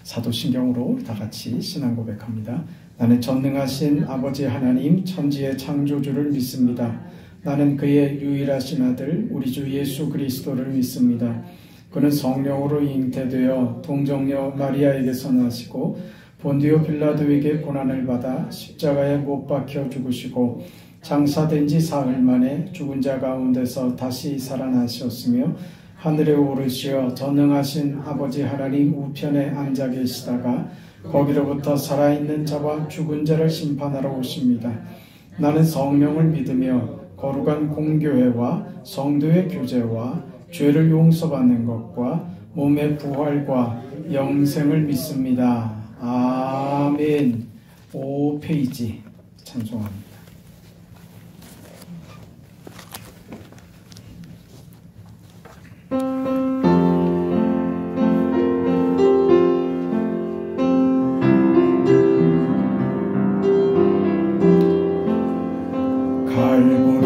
사도신경으로 다 같이 신앙 고백합니다. 나는 전능하신 아버지 하나님 천지의 창조주를 믿습니다. 나는 그의 유일하신 아들 우리 주 예수 그리스도를 믿습니다. 그는 성령으로 잉태되어 동정녀 마리아에게서 나시고 본디오 빌라도에게 고난을 받아 십자가에 못 박혀 죽으시고 장사된 지 사흘 만에 죽은 자 가운데서 다시 살아나셨으며 하늘에 오르시어 전능하신 아버지 하나님 우편에 앉아 계시다가 거기로부터 살아있는 자와 죽은 자를 심판하러 오십니다. 나는 성령을 믿으며 거룩한 공교회와 성도의 교제와 죄를 용서받는 것과 몸의 부활과 영생을 믿습니다. 아멘. 5페이지 찬송합니다.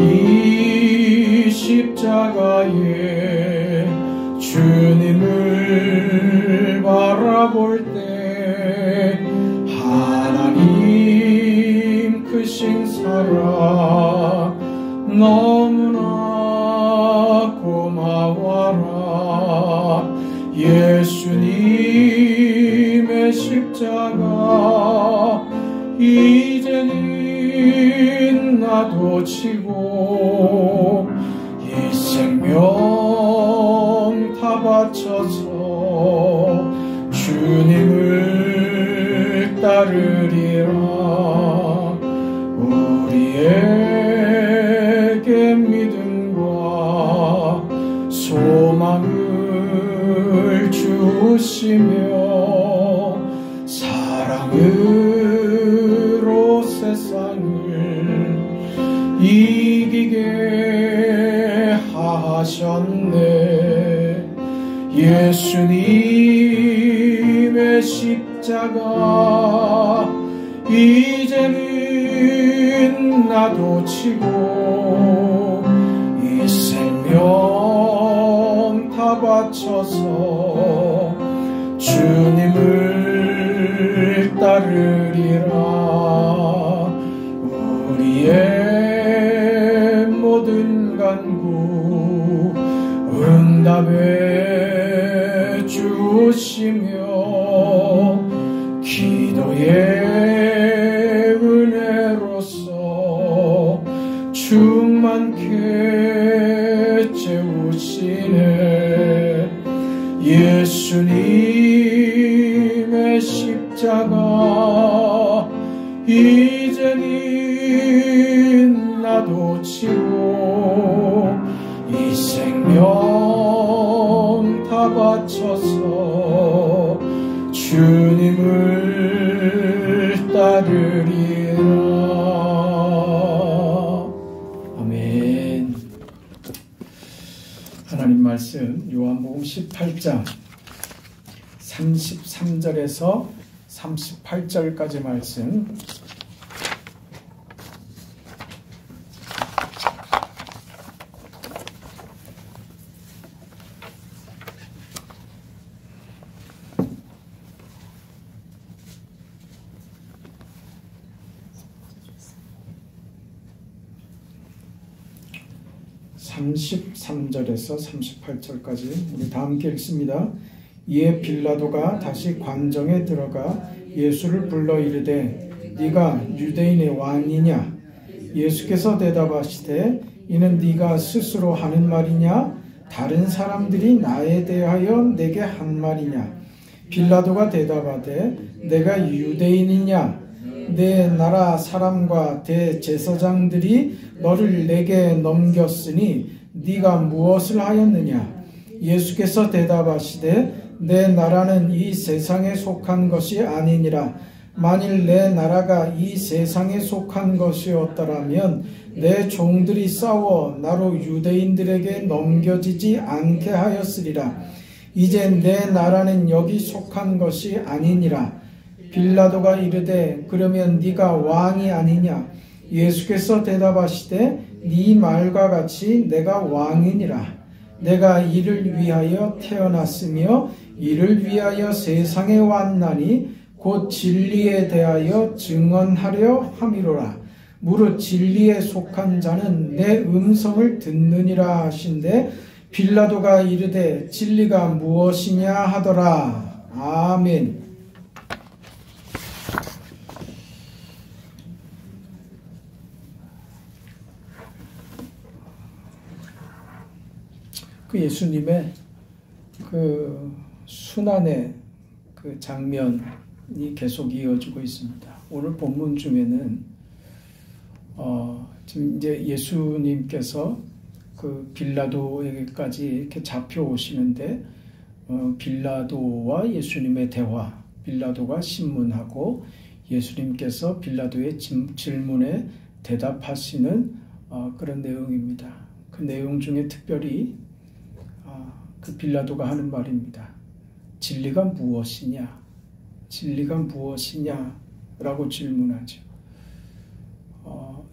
갈보리 십자가에 주님을 바라볼 때 하나님 크신 사랑 너무나 고마워라. 예수님의 십자가 이제는 나도 지고 이 생명 다 바쳐서 주님을 따르리라. 우리에게 믿음과 소망을 주시며 사랑으로 세상을 이기게 하셨네. 예수님의 십자가 이제는 나도 지고 이 생명 다 바쳐서 주님을 따르리라. 우리의 모든 간구 응답해 주시며 기도의 은혜로서 충만케 채우시네. 예수님의 십자가 이제는 나도 지고 이 생명 다 바쳐서 주님을 따르리라. 아멘. 하나님 말씀 요한복음 18장 33절에서 38절까지 말씀 (33절에서 38절까지) 우리 다 함께 읽습니다. 이에 빌라도가 다시 관정에 들어가 예수를 불러 이르되 네가 유대인의 왕이냐? 예수께서 대답하시되 이는 네가 스스로 하는 말이냐? 다른 사람들이 나에 대하여 내게 한 말이냐? 빌라도가 대답하되 내가 유대인이냐? 내 나라 사람과 대제사장들이 너를 내게 넘겼으니 네가 무엇을 하였느냐? 예수께서 대답하시되 내 나라는 이 세상에 속한 것이 아니니라. 만일 내 나라가 이 세상에 속한 것이었더라면 내 종들이 싸워 나로 유대인들에게 넘겨지지 않게 하였으리라. 이제 내 나라는 여기 속한 것이 아니니라. 빌라도가 이르되 그러면 네가 왕이 아니냐? 예수께서 대답하시되 네 말과 같이 내가 왕이니라. 내가 이를 위하여 태어났으며 이를 위하여 세상에 왔나니 곧 진리에 대하여 증언하려 함이로라. 무릇 진리에 속한 자는 내 음성을 듣느니라 하신대 빌라도가 이르되 진리가 무엇이냐 하더라. 아멘. 그 예수님의 그 순환의 그 장면이 계속 이어지고 있습니다. 오늘 본문 중에는 지금 이제 예수님께서 그 빌라도에게까지 이렇게 잡혀오시는데 빌라도와 예수님의 대화, 빌라도가 신문하고 예수님께서 빌라도의 질문에 대답하시는 그런 내용입니다. 그 내용 중에 특별히 그 빌라도가 하는 말입니다. 진리가 무엇이냐? 진리가 무엇이냐? 라고 질문하죠.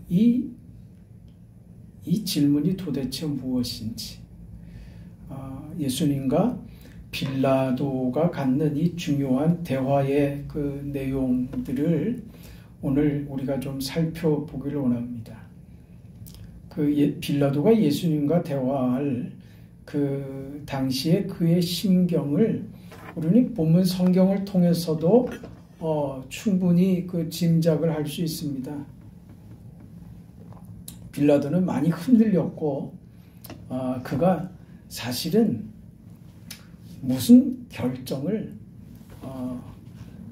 이 질문이 도대체 무엇인지, 예수님과 빌라도가 갖는 이 중요한 대화의 그 내용들을 오늘 우리가 좀 살펴보기를 원합니다. 빌라도가 예수님과 대화할 그 당시에 그의 심경을 우리는 본문 성경을 통해서도 충분히 그 짐작을 할 수 있습니다. 빌라도는 많이 흔들렸고 그가 사실은 무슨 결정을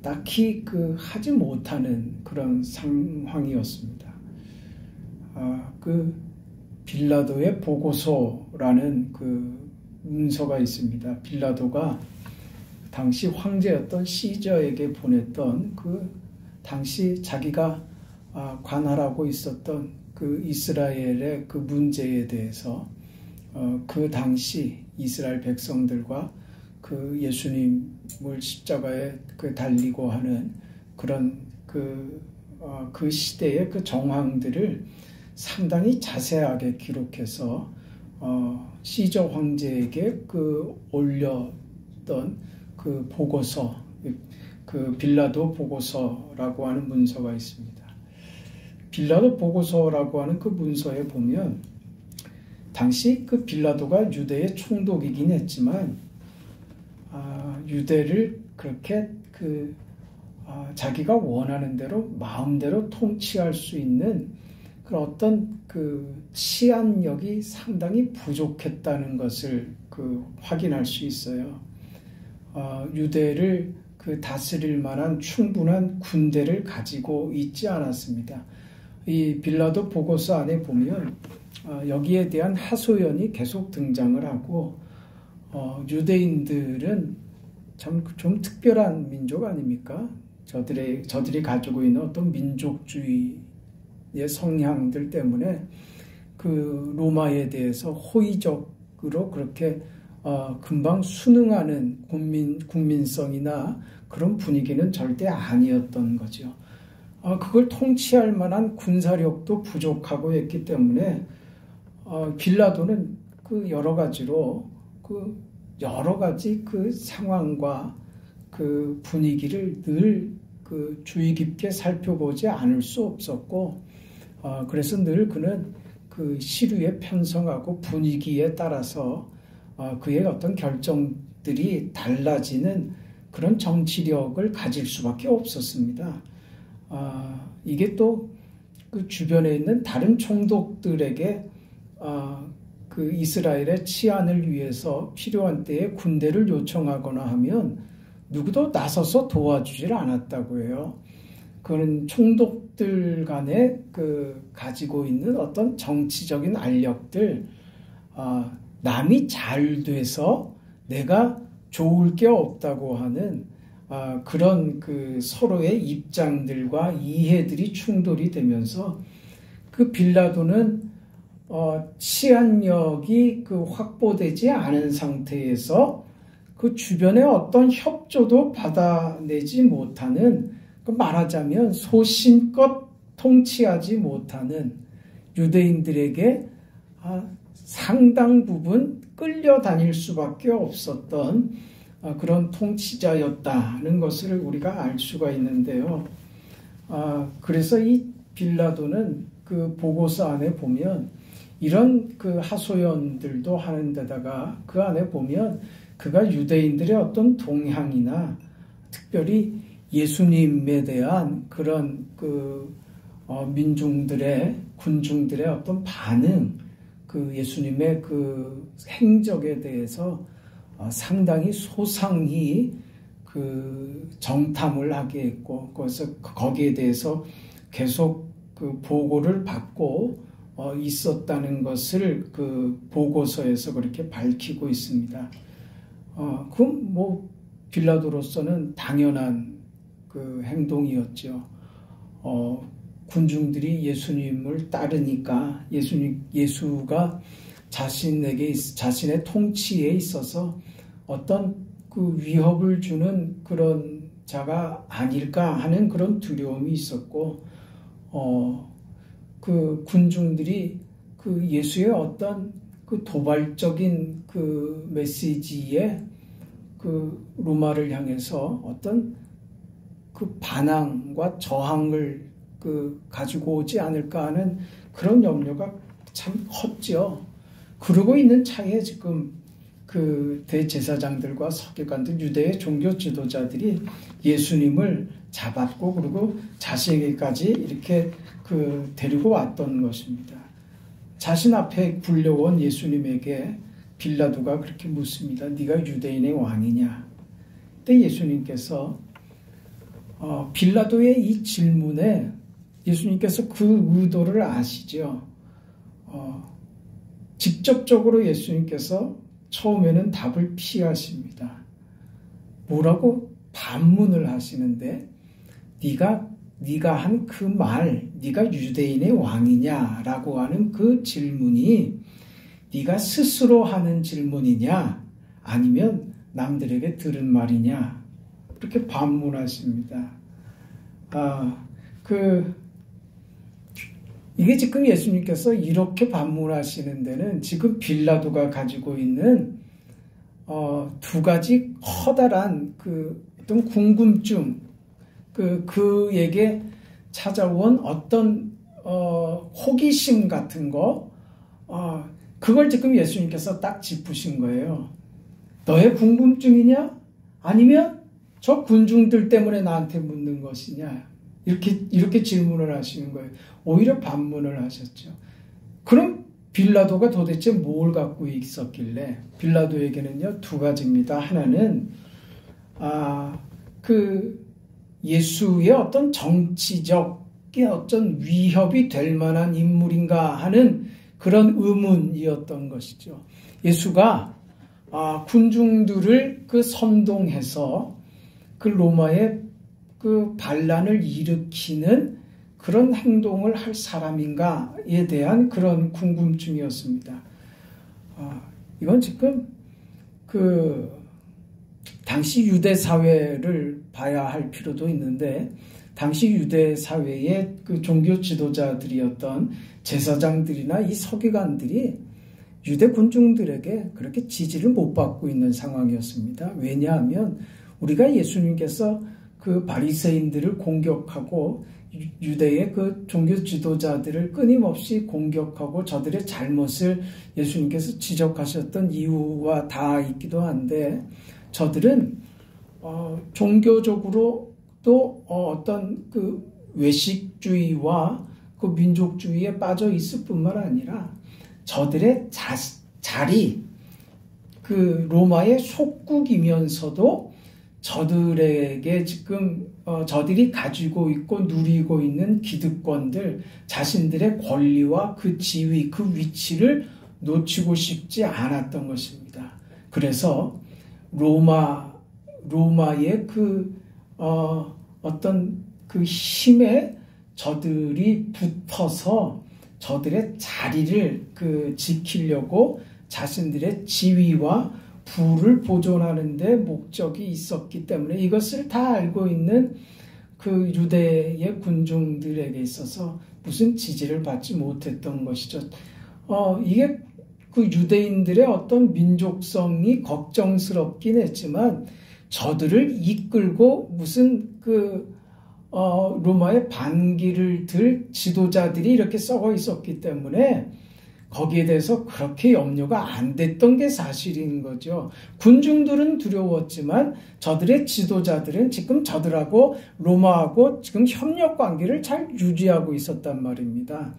딱히 하지 못하는 그런 상황이었습니다. 그 빌라도의 보고서라는 그 문서가 있습니다. 빌라도가 당시 황제였던 시저에게 보냈던 그 당시 자기가 관할하고 있었던 그 이스라엘의 그 문제에 대해서 그 당시 이스라엘 백성들과 그 예수님을 십자가에 달리고 하는 그런 그 시대의 그 정황들을 상당히 자세하게 기록해서 시저 황제에게 올렸던 그 보고서, 그 빌라도 보고서라고 하는 문서가 있습니다. 빌라도 보고서라고 하는 그 문서에 보면 당시 그 빌라도가 유대의 총독이긴 했지만 유대를 그렇게 자기가 원하는 대로 마음대로 통치할 수 있는 그런 어떤 치안력이 상당히 부족했다는 것을 확인할 수 있어요. 유대를 다스릴 만한 충분한 군대를 가지고 있지 않았습니다. 이 빌라도 보고서 안에 보면 여기에 대한 하소연이 계속 등장을 하고 유대인들은 참 좀 특별한 민족 아닙니까? 저들이 가지고 있는 어떤 민족주의의 성향들 때문에 그 로마에 대해서 호의적으로 그렇게 금방 순응하는 국민성이나 그런 분위기는 절대 아니었던 거죠. 그걸 통치할 만한 군사력도 부족하고 했기 때문에 빌라도는 여러 가지로 여러 가지 상황과 분위기를 늘 주의 깊게 살펴보지 않을 수 없었고, 그래서 늘 그는 시류에 편성하고 분위기에 따라서 그의 어떤 결정들이 달라지는 그런 정치력을 가질 수밖에 없었습니다. 이게 또 주변에 있는 다른 총독들에게 이스라엘의 치안을 위해서 필요한 때에 군대를 요청하거나 하면 누구도 나서서 도와주질 않았다고 해요. 그런 총독들 간에 가지고 있는 어떤 정치적인 알력들, 남이 잘 돼서 내가 좋을 게 없다고 하는 그런 서로의 입장들과 이해들이 충돌이 되면서 빌라도는 치안력이 확보되지 않은 상태에서 주변의 어떤 협조도 받아내지 못하는, 말하자면 소신껏 통치하지 못하는 유대인들에게 상당 부분 끌려다닐 수밖에 없었던 그런 통치자였다는 것을 우리가 알 수가 있는데요. 그래서 이 빌라도는 그 보고서 안에 보면 이런 그 하소연들도 하는 데다가 그 안에 보면 그가 유대인들의 어떤 동향이나 특별히 예수님에 대한 그런 민중들의 군중들의 어떤 반응, 그 예수님의 그 행적에 대해서 상당히 소상히 그 정탐을 하게 했고, 그래서 거기에 대해서 계속 그 보고를 받고 있었다는 것을 그 보고서에서 그렇게 밝히고 있습니다. 그럼 뭐 빌라도로서는 당연한 그 행동이었죠. 군중들이 예수님을 따르니까 예수가 자신의 통치에 있어서 어떤 그 위협을 주는 그런 자가 아닐까 하는 그런 두려움이 있었고, 그 군중들이 그 예수의 어떤 그 도발적인 그 메시지에 그 로마를 향해서 어떤 그 반항과 저항을 그 가지고 오지 않을까 하는 그런 염려가 참 컸죠. 그러고 있는 차에 지금 그 대제사장들과 서기관들, 유대의 종교 지도자들이 예수님을 잡았고 그리고 자신에게까지 이렇게 그 데리고 왔던 것입니다. 자신 앞에 불려온 예수님에게 빌라도가 그렇게 묻습니다. 네가 유대인의 왕이냐? 그때 예수님께서 빌라도의 이 질문에 예수님께서 그 의도를 아시죠. 직접적으로 예수님께서 처음에는 답을 피하십니다. 뭐라고 반문을 하시는데 네가 한 그 말, 네가 유대인의 왕이냐라고 하는 그 질문이 네가 스스로 하는 질문이냐 아니면 남들에게 들은 말이냐 그렇게 반문하십니다. 이게 지금 예수님께서 이렇게 반문하시는 데는 지금 빌라도가 가지고 있는 두 가지 커다란 그 어떤 궁금증, 그에게 찾아온 어떤 호기심 같은 거, 그걸 지금 예수님께서 딱 짚으신 거예요. 너의 궁금증이냐? 아니면 저 군중들 때문에 나한테 묻는 것이냐? 이렇게 질문을 하시는 거예요. 오히려 반문을 하셨죠. 그럼 빌라도가 도대체 뭘 갖고 있었길래? 빌라도에게는요, 두 가지입니다. 하나는 그 예수의 어떤 정치적인 어떤 위협이 될 만한 인물인가 하는 그런 의문이었던 것이죠. 예수가 군중들을 그 선동해서 그 로마의 그 반란을 일으키는 그런 행동을 할 사람인가에 대한 그런 궁금증이었습니다. 이건 지금 그 당시 유대 사회를 봐야 할 필요도 있는데, 당시 유대 사회의 그 종교 지도자들이었던 제사장들이나 이 서기관들이 유대 군중들에게 그렇게 지지를 못 받고 있는 상황이었습니다. 왜냐하면 우리가 예수님께서 그 바리새인들을 공격하고 유대의 그 종교 지도자들을 끊임없이 공격하고 저들의 잘못을 예수님께서 지적하셨던 이유와 다 있기도 한데, 저들은 종교적으로 또 어떤 그 외식주의와 그 민족주의에 빠져 있을 뿐만 아니라 저들의 자리, 그 로마의 속국이면서도 저들에게 지금 저들이 가지고 있고 누리고 있는 기득권들, 자신들의 권리와 그 지위, 그 위치를 놓치고 싶지 않았던 것입니다. 그래서 로마의 그 어떤 그 힘에 저들이 붙어서 저들의 자리를 그 지키려고 자신들의 지위와 부를 보존하는 데 목적이 있었기 때문에 이것을 다 알고 있는 그 유대의 군중들에게 있어서 무슨 지지를 받지 못했던 것이죠. 이게 그 유대인들의 어떤 민족성이 걱정스럽긴 했지만 저들을 이끌고 무슨 로마의 반기를 들 지도자들이 이렇게 썩어 있었기 때문에 거기에 대해서 그렇게 염려가 안 됐던 게 사실인 거죠. 군중들은 두려웠지만 저들의 지도자들은 지금 저들하고 로마하고 지금 협력 관계를 잘 유지하고 있었단 말입니다.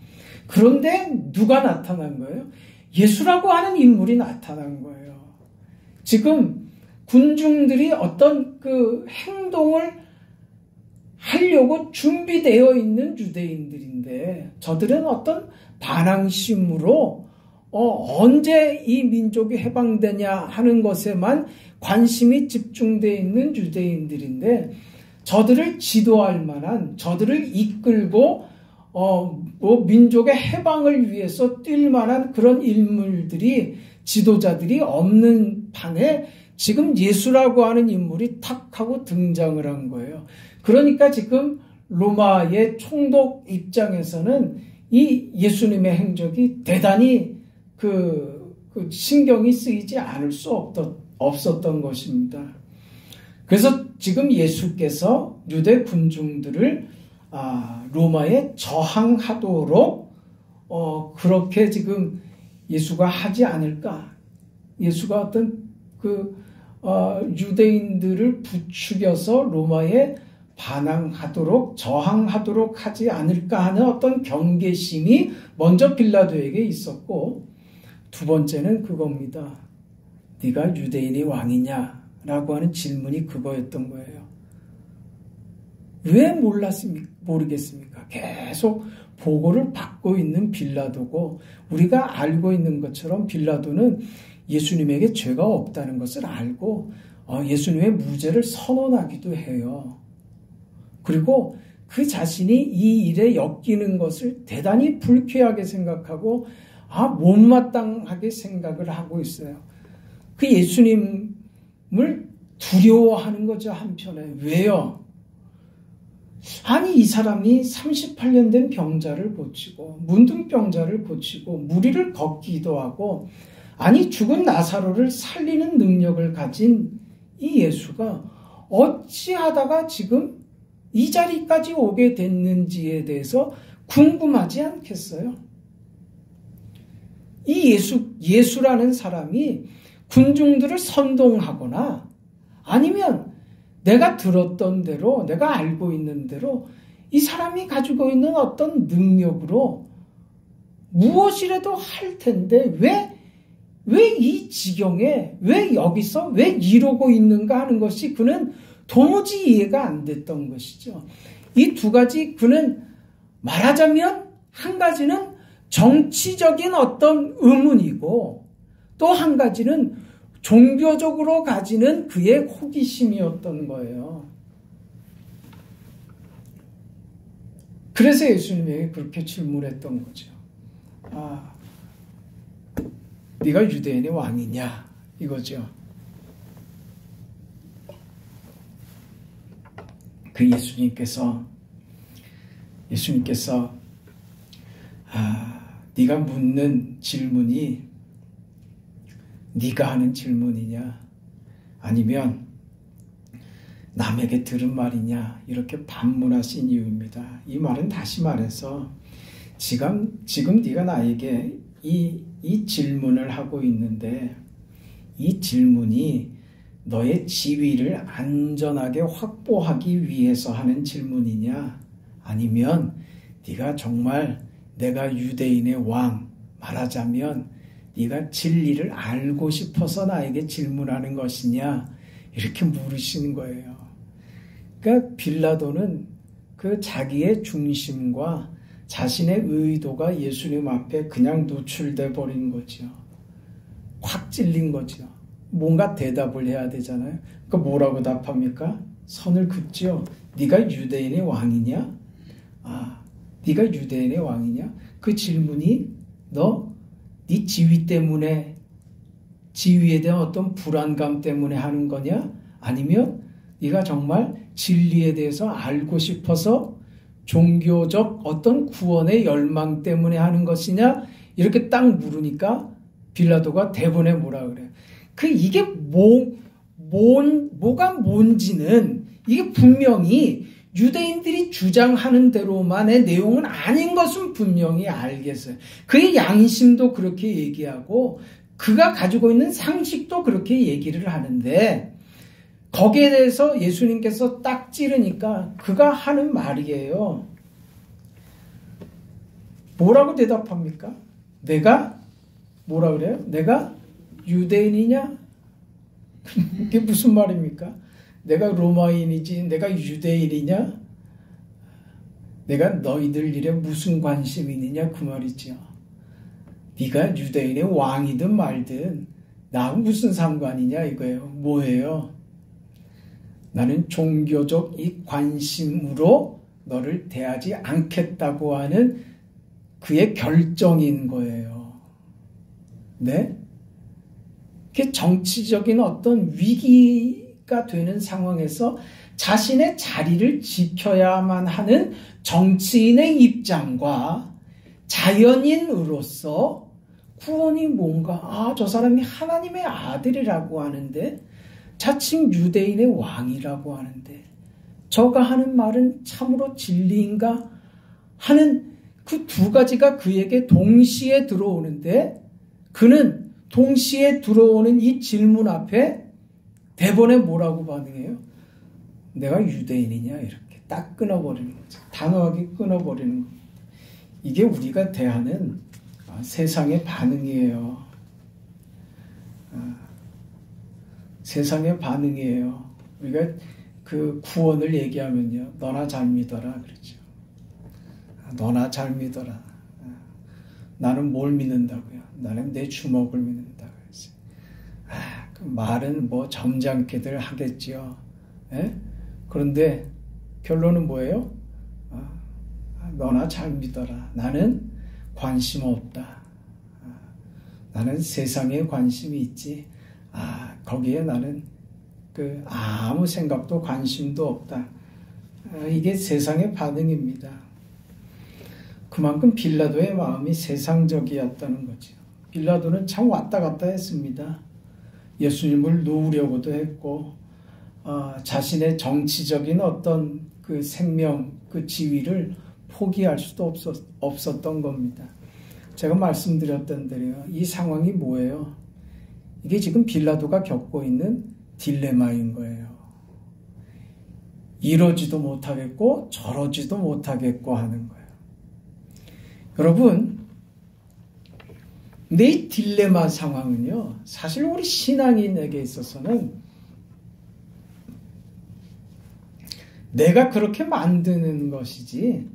그런데 누가 나타난 거예요? 예수라고 하는 인물이 나타난 거예요. 지금 군중들이 어떤 행동을 하려고 준비되어 있는 유대인들인데 저들은 어떤 반항심으로 언제 이 민족이 해방되냐 하는 것에만 관심이 집중되어 있는 유대인들인데 저들을 지도할 만한, 저들을 이끌고 민족의 해방을 위해서 뛸 만한 그런 인물들이, 지도자들이 없는 판에 지금 예수라고 하는 인물이 탁 하고 등장을 한 거예요. 그러니까 지금 로마의 총독 입장에서는 이 예수님의 행적이 대단히 신경이 쓰이지 않을 수 없었던 것입니다. 그래서 지금 예수께서 유대 군중들을 로마에 저항하도록 그렇게 지금 예수가 하지 않을까? 예수가 어떤 유대인들을 부추겨서 로마에 반항하도록 저항하도록 하지 않을까 하는 어떤 경계심이 먼저 빌라도에게 있었고, 두 번째는 그겁니다. 네가 유대인의 왕이냐? 라고 하는 질문이 그거였던 거예요. 왜 모르겠습니까? 계속 보고를 받고 있는 빌라도고, 우리가 알고 있는 것처럼 빌라도는 예수님에게 죄가 없다는 것을 알고 예수님의 무죄를 선언하기도 해요. 그리고 그 자신이 이 일에 엮이는 것을 대단히 불쾌하게 생각하고 못마땅하게 생각을 하고 있어요. 그 예수님을 두려워하는 거죠, 한편에. 왜요? 아니, 이 사람이 38년 된 병자를 고치고 문둥병자를 고치고 무리를 걷기도 하고, 아니 죽은 나사로를 살리는 능력을 가진 이 예수가 어찌하다가 지금 이 자리까지 오게 됐는지에 대해서 궁금하지 않겠어요? 이 예수라는 사람이 군중들을 선동하거나 아니면 내가 들었던 대로, 내가 알고 있는 대로 이 사람이 가지고 있는 어떤 능력으로 무엇이라도 할 텐데 왜 이 지경에, 왜 여기서, 왜 이러고 있는가 하는 것이 그는 도무지 이해가 안 됐던 것이죠. 이 두 가지, 그는 말하자면 한 가지는 정치적인 어떤 의문이고 또 한 가지는 종교적으로 가지는 그의 호기심이었던 거예요. 그래서 예수님에게 그렇게 질문했던 거죠. 네가 유대인의 왕이냐? 이거죠. 그 예수님께서 네가 묻는 질문이 네가 하는 질문이냐? 아니면 남에게 들은 말이냐? 이렇게 반문하신 이유입니다. 이 말은 다시 말해서 지금 네가 나에게 이 질문을 하고 있는데 이 질문이 너의 지위를 안전하게 확보하기 위해서 하는 질문이냐? 아니면 네가 정말 내가 유대인의 왕, 말하자면 네가 진리를 알고 싶어서 나에게 질문하는 것이냐? 이렇게 물으시는 거예요. 그러니까 빌라도는 그 자기의 중심과 자신의 의도가 예수님 앞에 그냥 노출돼 버린 거죠. 확 찔린 거죠. 뭔가 대답을 해야 되잖아요. 그러니까 뭐라고 답합니까? 선을 긋죠. 네가 유대인의 왕이냐? 네가 유대인의 왕이냐? 그 질문이 네 지위 때문에, 지위에 대한 어떤 불안감 때문에 하는 거냐? 아니면 네가 정말 진리에 대해서 알고 싶어서 종교적 어떤 구원의 열망 때문에 하는 것이냐? 이렇게 딱 물으니까 빌라도가 대본에 뭐라 그래요? 이게 뭐가 뭔지는 이게 분명히 유대인들이 주장하는 대로만의 내용은 아닌 것은 분명히 알겠어요. 그의 양심도 그렇게 얘기하고 그가 가지고 있는 상식도 그렇게 얘기를 하는데 거기에 대해서 예수님께서 딱 찌르니까 그가 하는 말이에요. 뭐라고 대답합니까? 내가 뭐라 그래요? 내가 유대인이냐? 이게 무슨 말입니까? 내가 로마인이지 내가 유대인이냐? 내가 너희들 일에 무슨 관심이 있느냐 그 말이죠. 네가 유대인의 왕이든 말든 나하고 무슨 상관이냐 이거예요. 뭐예요? 나는 종교적 이 관심으로 너를 대하지 않겠다고 하는 그의 결정인 거예요. 네? 그게 정치적인 어떤 위기가 되는 상황에서 자신의 자리를 지켜야만 하는 정치인의 입장과 자연인으로서 구원이 뭔가, 저 사람이 하나님의 아들이라고 하는데 자칭 유대인의 왕이라고 하는데 저가 하는 말은 참으로 진리인가 하는 그 두 가지가 그에게 동시에 들어오는데 그는 동시에 들어오는 이 질문 앞에 대본에 뭐라고 반응해요? 내가 유대인이냐 이렇게 딱 끊어버리는 거죠. 단호하게 끊어버리는 겁니다. 이게 우리가 대하는 세상의 반응이에요. 세상의 반응이에요. 우리가 그 구원을 얘기하면요. 너나 잘 믿어라 그러죠. 너나 잘 믿어라. 나는 뭘 믿는다고요? 나는 내 주먹을 믿는다고 했어요. 그 말은 뭐 점잖게들 하겠지요. 예? 그런데 결론은 뭐예요? 너나 잘 믿어라. 나는 관심 없다. 나는 세상에 관심이 있지. 거기에 나는 아무 생각도 관심도 없다. 이게 세상의 반응입니다. 그만큼 빌라도의 마음이 세상적이었다는 거죠. 빌라도는 참 왔다 갔다 했습니다. 예수님을 놓으려고도 했고 자신의 정치적인 어떤 그 생명, 그 지위를 포기할 수도 없었던 겁니다. 제가 말씀드렸던 대로요. 이 상황이 뭐예요? 이게 지금 빌라도가 겪고 있는 딜레마인 거예요. 이러지도 못하겠고 저러지도 못하겠고 하는 거예요. 여러분, 내 딜레마 상황은요. 사실 우리 신앙인에게 있어서는 내가 그렇게 만드는 것이지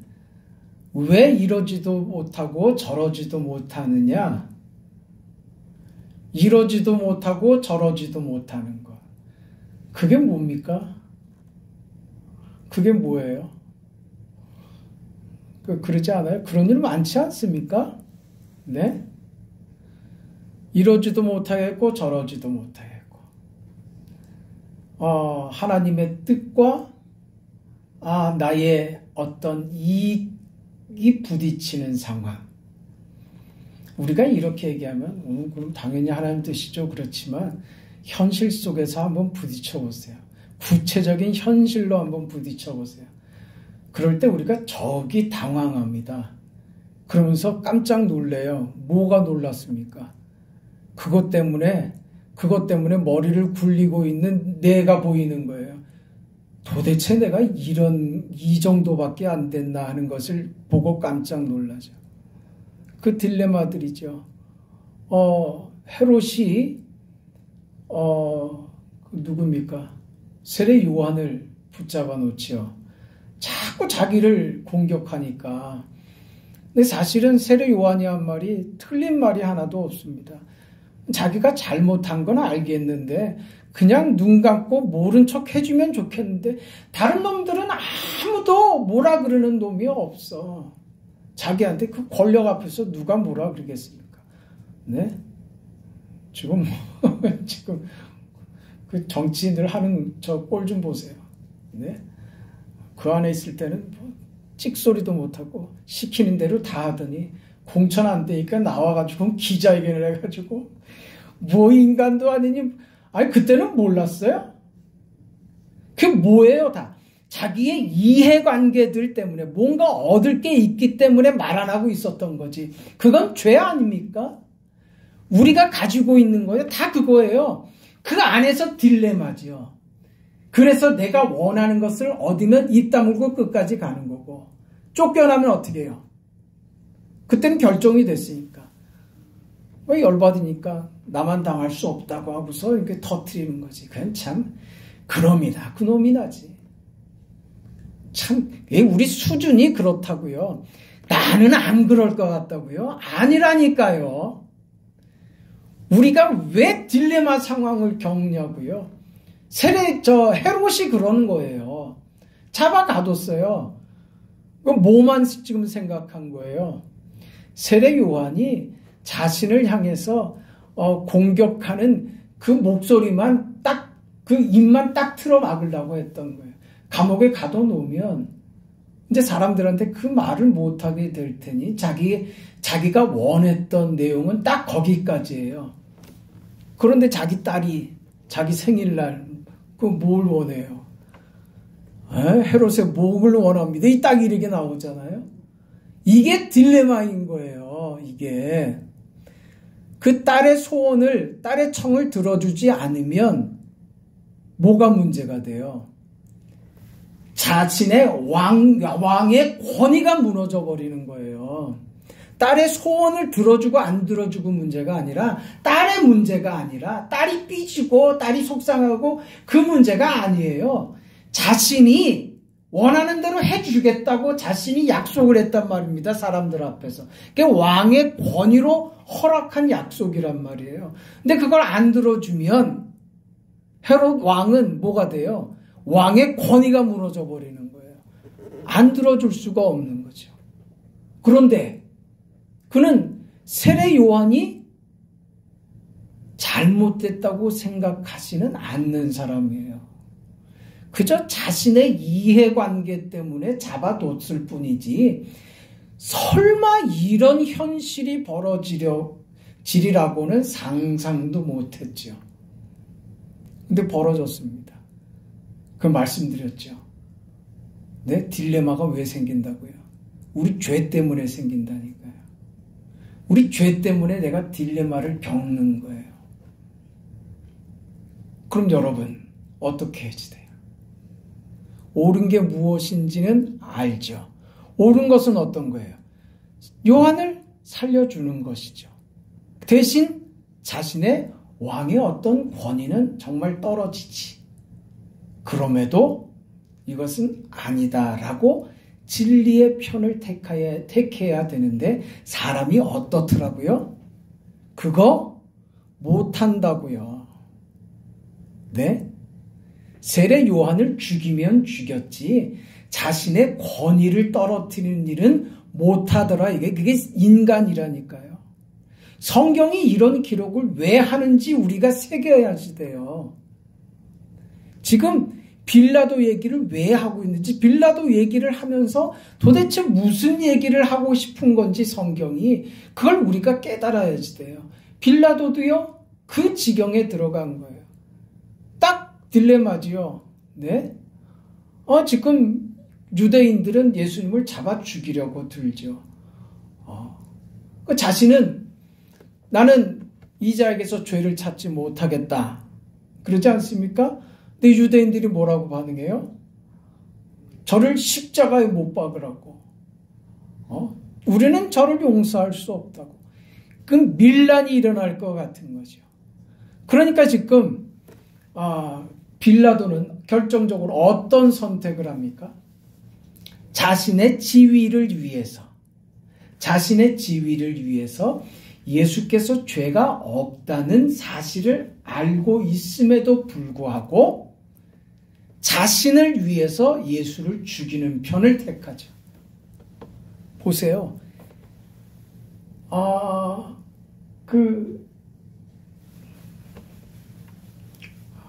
왜 이러지도 못하고 저러지도 못하느냐? 이러지도 못하고 저러지도 못하는 것. 그게 뭡니까? 그게 뭐예요? 그러지 않아요? 그런 일 많지 않습니까? 네? 이러지도 못하겠고 저러지도 못하겠고 하나님의 뜻과 나의 어떤 이익이 부딪히는 상황. 우리가 이렇게 얘기하면 그럼 당연히 하나님 뜻이죠. 그렇지만 현실 속에서 한번 부딪혀 보세요. 구체적인 현실로 한번 부딪혀 보세요. 그럴 때 우리가 저기 당황합니다. 그러면서 깜짝 놀래요. 뭐가 놀랐습니까? 그것 때문에 머리를 굴리고 있는 내가 보이는 거예요. 도대체 내가 이 정도밖에 안 됐나 하는 것을 보고 깜짝 놀라죠. 그 딜레마들이죠. 헤롯이 누굽니까? 세례 요한을 붙잡아 놓지요. 자꾸 자기를 공격하니까. 근데 사실은 세례 요한이 한 말이 틀린 말이 하나도 없습니다. 자기가 잘못한 건 알겠는데 그냥 눈 감고 모른 척 해주면 좋겠는데 다른 놈들은 아무도 뭐라 그러는 놈이 없어. 자기한테 그 권력 앞에서 누가 뭐라 그러겠습니까? 네? 지금 그 정치인들 하는 저 꼴 좀 보세요. 네? 그 안에 있을 때는 찍소리도 못하고 시키는 대로 다 하더니 공천 안 되니까 나와가지고 기자회견을 해가지고 뭐 인간도 아니니. 아니 그때는 몰랐어요. 그게 뭐예요? 다 자기의 이해관계들 때문에 뭔가 얻을 게 있기 때문에 말 안 하고 있었던 거지. 그건 죄 아닙니까? 우리가 가지고 있는 거예요. 다 그거예요. 그 안에서 딜레마지요. 그래서 내가 원하는 것을 얻으면 입 다물고 끝까지 가는 거고, 쫓겨나면 어떻게 해요? 그때는 결정이 됐으니까. 왜 열받으니까 나만 당할 수 없다고 하고서 이렇게 터트리는 거지. 그건 참 그놈이다 그놈이나지. 참 우리 수준이 그렇다고요. 나는 안 그럴 것 같다고요? 아니라니까요. 우리가 왜 딜레마 상황을 겪냐고요. 헤롯이 그러는 거예요. 잡아가뒀어요. 그럼 뭐만 지금 생각한 거예요? 세례 요한이 자신을 향해서 공격하는 그 목소리만 딱, 그 입만 딱 틀어 막으려고 했던 거예요. 감옥에 가둬놓으면 이제 사람들한테 그 말을 못하게 될 테니 자기가 원했던 내용은 딱 거기까지예요. 그런데 자기 딸이 자기 생일날 그 뭘 원해요? 헤롯의 목을 원합니다. 이 딱 이렇게 나오잖아요. 이게 딜레마인 거예요. 이게 그 딸의 소원을, 딸의 청을 들어주지 않으면 뭐가 문제가 돼요? 자신의 왕의 권위가 무너져 버리는 거예요. 딸의 소원을 들어주고 안 들어주고 문제가 아니라, 딸의 문제가 아니라, 딸이 삐지고 딸이 속상하고 그 문제가 아니에요. 자신이 원하는 대로 해주겠다고 자신이 약속을 했단 말입니다. 사람들 앞에서. 그게 왕의 권위로 허락한 약속이란 말이에요. 근데 그걸 안 들어주면 헤롯 왕은 뭐가 돼요? 왕의 권위가 무너져 버리는 거예요. 안 들어줄 수가 없는 거죠. 그런데 그는 세례 요한이 잘못됐다고 생각하지는 않는 사람이에요. 그저 자신의 이해관계 때문에 잡아뒀을 뿐이지 설마 이런 현실이 벌어지리라고는 상상도 못했죠. 근데 벌어졌습니다. 그 말씀드렸죠. 네, 딜레마가 왜 생긴다고요? 우리 죄 때문에 생긴다니까요. 우리 죄 때문에 내가 딜레마를 겪는 거예요. 그럼 여러분 어떻게 해야 돼요? 옳은 게 무엇인지는 알죠. 옳은 것은 어떤 거예요? 요한을 살려주는 것이죠. 대신 자신의 왕의 어떤 권위는 정말 떨어지지. 그럼에도 이것은 아니다라고 진리의 편을 택해야 되는데 사람이 어떻더라고요? 그거 못한다고요. 네? 세례 요한을 죽이면 죽였지 자신의 권위를 떨어뜨리는 일은 못하더라. 그게 인간이라니까요. 성경이 이런 기록을 왜 하는지 우리가 새겨야지 돼요. 지금 빌라도 얘기를 왜 하고 있는지, 빌라도 얘기를 하면서 도대체 무슨 얘기를 하고 싶은 건지 성경이, 그걸 우리가 깨달아야지 돼요. 빌라도도요, 그 지경에 들어간 거예요. 딱 딜레마지요. 네? 지금 유대인들은 예수님을 잡아 죽이려고 들죠. 그 자신은 나는 이 자에게서 죄를 찾지 못하겠다. 그러지 않습니까? 근데 유대인들이 뭐라고 반응해요? 저를 십자가에 못 박으라고. 우리는 저를 용서할 수 없다고. 그럼 밀란이 일어날 것 같은 거죠. 그러니까 지금 빌라도는 결정적으로 어떤 선택을 합니까? 자신의 지위를 위해서 예수께서 죄가 없다는 사실을 알고 있음에도 불구하고 자신을 위해서 예수를 죽이는 편을 택하죠. 보세요.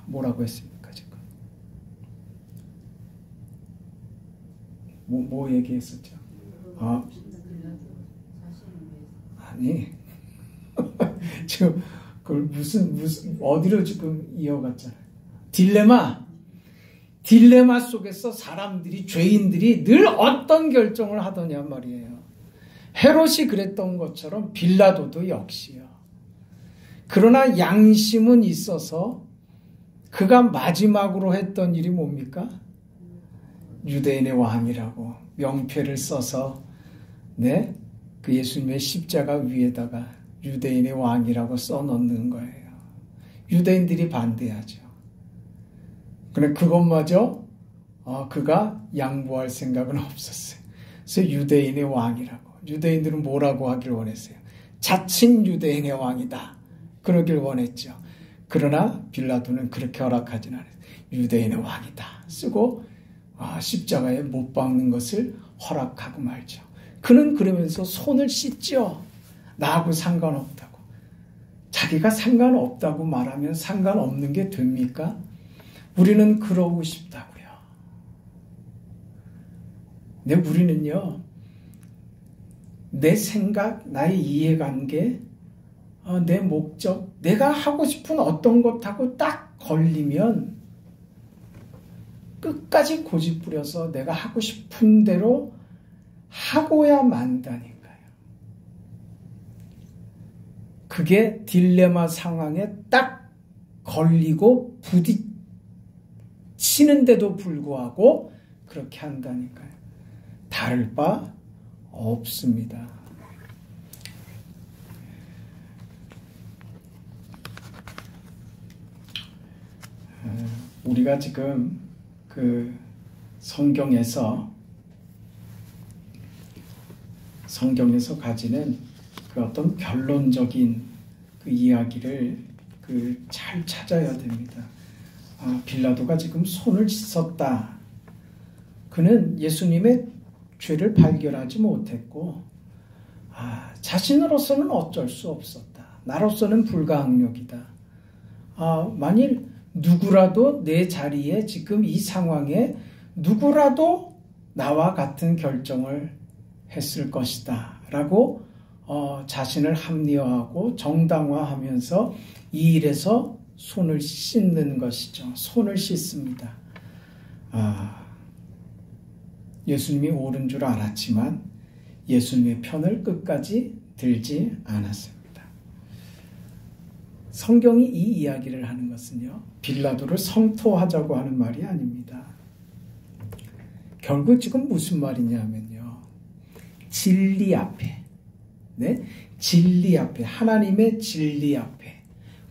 뭐라고 했습니까, 지금? 뭐 얘기했었죠? 아니 지금 그걸 무슨 어디로 지금 이어갔잖아요. 딜레마 속에서 사람들이, 죄인들이 늘 어떤 결정을 하더냐 말이에요. 헤롯이 그랬던 것처럼 빌라도도 역시요. 그러나 양심은 있어서 그가 마지막으로 했던 일이 뭡니까? 유대인의 왕이라고 명패를 써서 그 예수님의 십자가 위에다가 유대인의 왕이라고 써놓는 거예요. 유대인들이 반대하죠. 그런데 그것마저 그가 양보할 생각은 없었어요. 그래서 유대인의 왕이라고. 유대인들은 뭐라고 하길 원했어요? 자칭 유대인의 왕이다. 그러길 원했죠. 그러나 빌라도는 그렇게 허락하지는 않아요. 유대인의 왕이다 쓰고 십자가에 못 박는 것을 허락하고 말죠. 그는 그러면서 손을 씻죠. 나하고 상관없다고. 자기가 상관없다고 말하면 상관없는 게 됩니까? 우리는 그러고 싶다고요. 근데 우리는요, 내 생각, 나의 이해관계, 내 목적, 내가 하고 싶은 어떤 것하고 딱 걸리면 끝까지 고집부려서 내가 하고 싶은 대로 하고야 만다니까요. 그게 딜레마 상황에 딱 걸리고 부딪히는데도 불구하고 그렇게 한다니까요. 다를 바 없습니다. 우리가 지금 그 성경에서 가지는 그 어떤 결론적인 그 이야기를 잘 찾아야 됩니다. 빌라도가 지금 손을 씻었다. 그는 예수님의 죄를 발견하지 못했고, 자신으로서는 어쩔 수 없었다. 나로서는 불가항력이다. 만일 누구라도 내 자리에 지금 이 상황에 누구라도 나와 같은 결정을 했을 것이다 라고 자신을 합리화하고 정당화하면서 이 일에서 손을 씻는 것이죠. 손을 씻습니다. 예수님이 옳은 줄 알았지만 예수님의 편을 끝까지 들지 않았습니다. 성경이 이 이야기를 하는 것은요, 빌라도를 성토하자고 하는 말이 아닙니다. 결국 지금 무슨 말이냐면요, 진리 앞에, 진리 앞에, 하나님의 진리 앞에,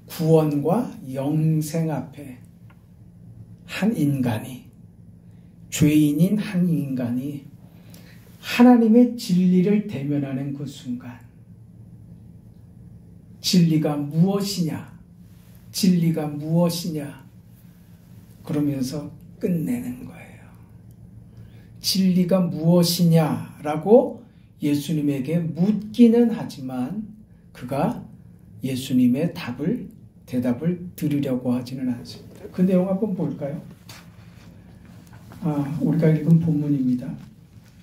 구원과 영생 앞에 한 인간이, 죄인인 한 인간이 하나님의 진리를 대면하는 그 순간, 진리가 무엇이냐? 진리가 무엇이냐? 그러면서 끝내는 거예요. 진리가 무엇이냐라고 예수님에게 묻기는 하지만 그가 예수님의 대답을 들으려고 하지는 않습니다. 그 내용 한번 볼까요? 우리가 읽은 본문입니다.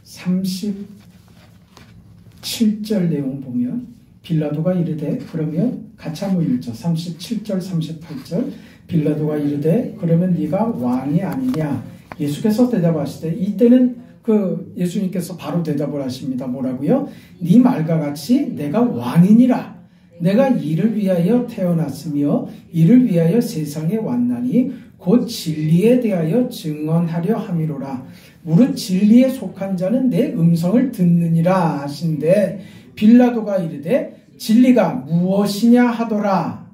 37절 내용 보면 빌라도가 이르되 그러면 같이 한번 읽죠. 37절 38절 빌라도가 이르되 그러면 네가 왕이 아니냐. 예수께서 대답하시되, 이때는 예수님께서 바로 대답을 하십니다. 뭐라고요? 네 말과 같이 내가 왕이니라. 내가 이를 위하여 태어났으며 이를 위하여 세상에 왔나니 곧 진리에 대하여 증언하려 함이로라. 무릇 진리에 속한 자는 내 음성을 듣느니라 하신데, 빌라도가 이르되 진리가 무엇이냐 하더라.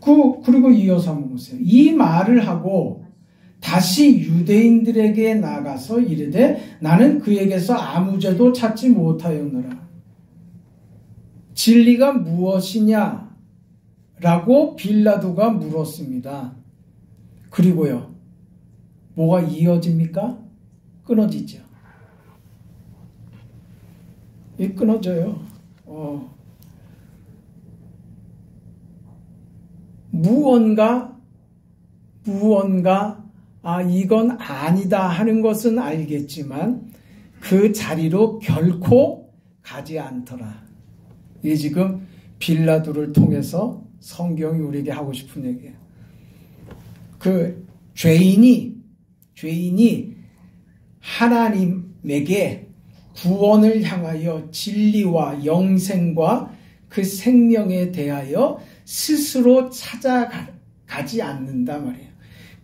그리고 이어서 한번 보세요. 이 말을 하고 다시 유대인들에게 나가서 이르되 나는 그에게서 아무 죄도 찾지 못하였노라. 진리가 무엇이냐? 라고 빌라도가 물었습니다. 그리고요, 뭐가 이어집니까? 끊어지죠. 끊어져요. 무언가 이건 아니다 하는 것은 알겠지만 그 자리로 결코 가지 않더라. 이게 지금 빌라도를 통해서 성경이 우리에게 하고 싶은 얘기예요. 그 죄인이 하나님에게 구원을 향하여 진리와 영생과 그 생명에 대하여 스스로 찾아가지 않는다 말이에요.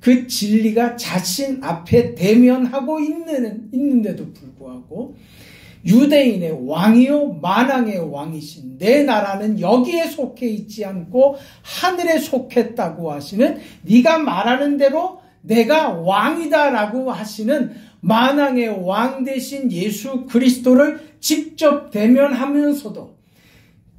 그 진리가 자신 앞에 대면하고 있는데도 불구하고 유대인의 왕이요 만왕의 왕이신 내 나라는 여기에 속해 있지 않고 하늘에 속했다고 하시는, 네가 말하는 대로 내가 왕이다라고 하시는 만왕의 왕 대신 예수 그리스도를 직접 대면하면서도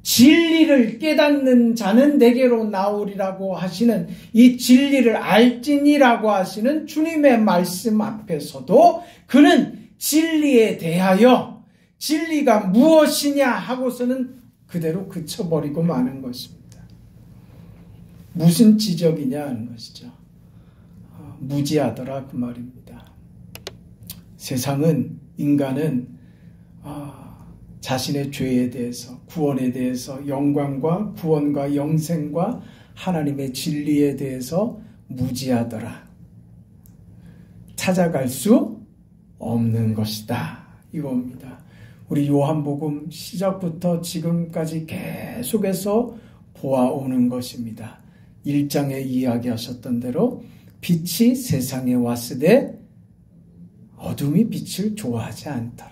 진리를 깨닫는 자는 내게로 나오리라고 하시는 이 진리를 알지니라고 하시는 주님의 말씀 앞에서도 그는 진리에 대하여 진리가 무엇이냐 하고서는 그대로 그쳐버리고 마는 것입니다. 무슨 지적이냐 하는 것이죠. 무지하더라 그 말입니다. 세상은, 인간은 자신의 죄에 대해서, 구원에 대해서, 영광과 구원과 영생과 하나님의 진리에 대해서 무지하더라. 찾아갈 수 없는 것이다 이겁니다. 우리 요한복음 시작부터 지금까지 계속해서 보아오는 것입니다. 1장에 이야기하셨던 대로 빛이 세상에 왔으되 어둠이 빛을 좋아하지 않더라.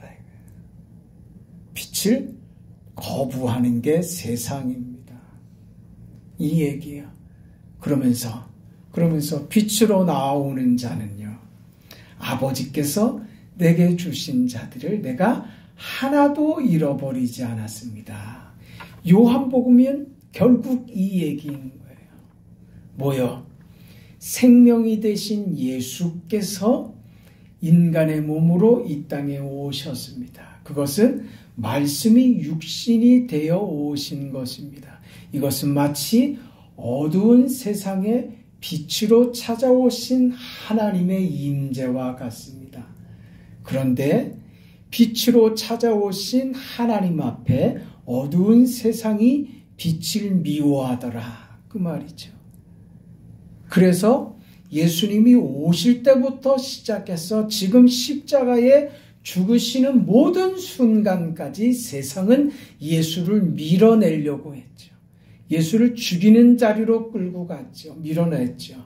빛을 거부하는 게 세상입니다. 이 얘기예요. 그러면서 빛으로 나오는 자는요, 아버지께서 내게 주신 자들을 내가 하나도 잃어버리지 않았습니다. 요한복음은 결국 이 얘기인 거예요. 뭐요? 생명이 되신 예수께서 인간의 몸으로 이 땅에 오셨습니다. 그것은 말씀이 육신이 되어 오신 것입니다. 이것은 마치 어두운 세상에 빛으로 찾아오신 하나님의 임재와 같습니다. 그런데 빛으로 찾아오신 하나님 앞에 어두운 세상이 빛을 미워하더라 그 말이죠. 그래서 예수님이 오실 때부터 시작해서 지금 십자가에 죽으시는 모든 순간까지 세상은 예수를 밀어내려고 했죠. 예수를 죽이는 자리로 끌고 갔죠. 밀어냈죠.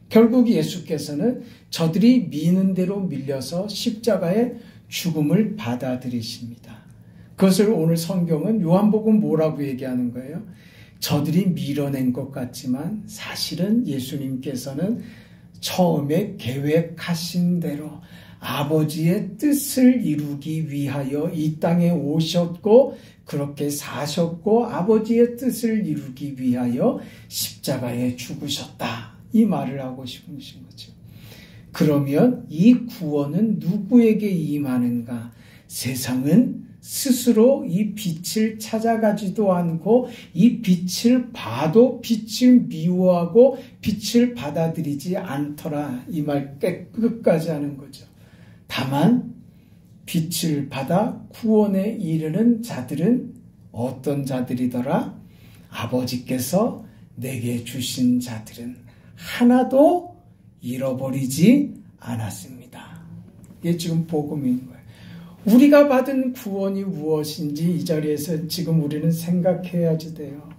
결국 예수께서는 저들이 미는 대로 밀려서 십자가에 죽음을 받아들이십니다. 그것을 오늘 성경은 요한복음 뭐라고 얘기하는 거예요? 저들이 밀어낸 것 같지만 사실은 예수님께서는 처음에 계획하신 대로 아버지의 뜻을 이루기 위하여 이 땅에 오셨고 그렇게 사셨고 아버지의 뜻을 이루기 위하여 십자가에 죽으셨다. 이 말을 하고 싶으신 거죠. 그러면 이 구원은 누구에게 임하는가? 세상은 스스로 이 빛을 찾아가지도 않고 이 빛을 봐도 빛을 미워하고 빛을 받아들이지 않더라. 이 말 끝까지 하는 거죠. 다만 빛을 받아 구원에 이르는 자들은 어떤 자들이더라? 아버지께서 내게 주신 자들은 하나도 잃어버리지 않았습니다. 이게 지금 복음인 거예요. 우리가 받은 구원이 무엇인지 이 자리에서 지금 우리는 생각해야지 돼요.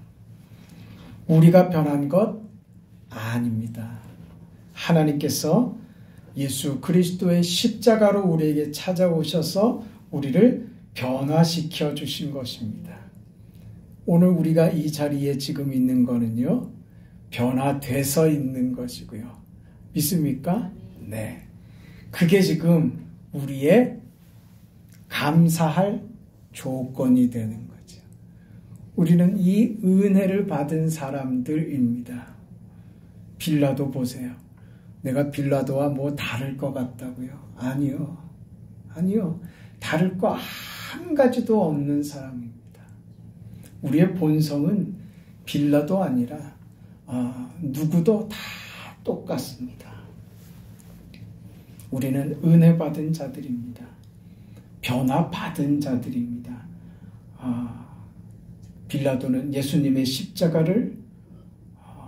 우리가 변한 것 아닙니다. 하나님께서 예수 그리스도의 십자가로 우리에게 찾아오셔서 우리를 변화시켜 주신 것입니다. 오늘 우리가 이 자리에 지금 있는 거는요, 변화돼서 있는 것이고요. 믿습니까? 네. 그게 지금 우리의 감사할 조건이 되는 거죠. 우리는 이 은혜를 받은 사람들입니다. 빌라도 보세요. 내가 빌라도와 뭐 다를 것 같다고요? 아니요. 다를 거 한 가지도 없는 사람입니다. 우리의 본성은 빌라도 아니라 누구도 다 똑같습니다. 우리는 은혜 받은 자들입니다. 변화 받은 자들입니다. 빌라도는 예수님의 십자가를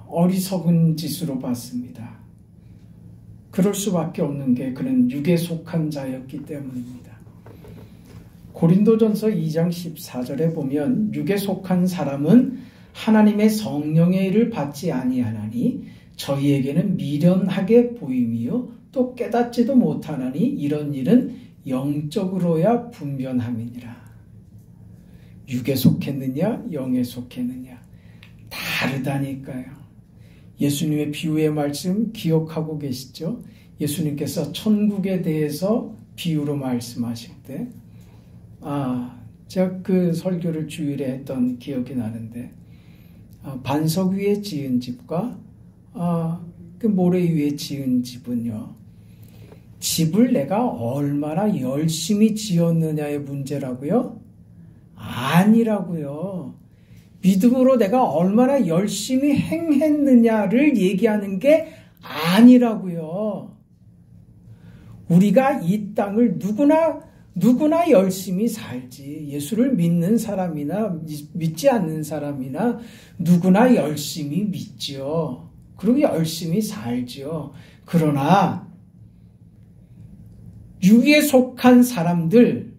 어리석은 짓으로 봤습니다. 그럴 수밖에 없는 게 그는 육에 속한 자였기 때문입니다. 고린도전서 2장 14절에 보면 육에 속한 사람은 하나님의 성령의 일을 받지 아니하나니 저희에게는 미련하게 보임이요 또 깨닫지도 못하나니 이런 일은 영적으로야 분변함이니라. 육에 속했느냐 영에 속했느냐 다르다니까요. 예수님의 비유의 말씀 기억하고 계시죠? 예수님께서 천국에 대해서 비유로 말씀하실 때 제가 그 설교를 주일에 했던 기억이 나는데 반석 위에 지은 집과 그 모래 위에 지은 집은요, 집을 내가 얼마나 열심히 지었느냐의 문제라고요? 아니라고요. 믿음으로 내가 얼마나 열심히 행했느냐를 얘기하는 게 아니라고요. 우리가 이 땅을 누구나 열심히 살지. 예수를 믿는 사람이나 믿지 않는 사람이나 누구나 열심히 믿죠. 그리고 열심히 살죠. 그러나 육에 속한 사람들,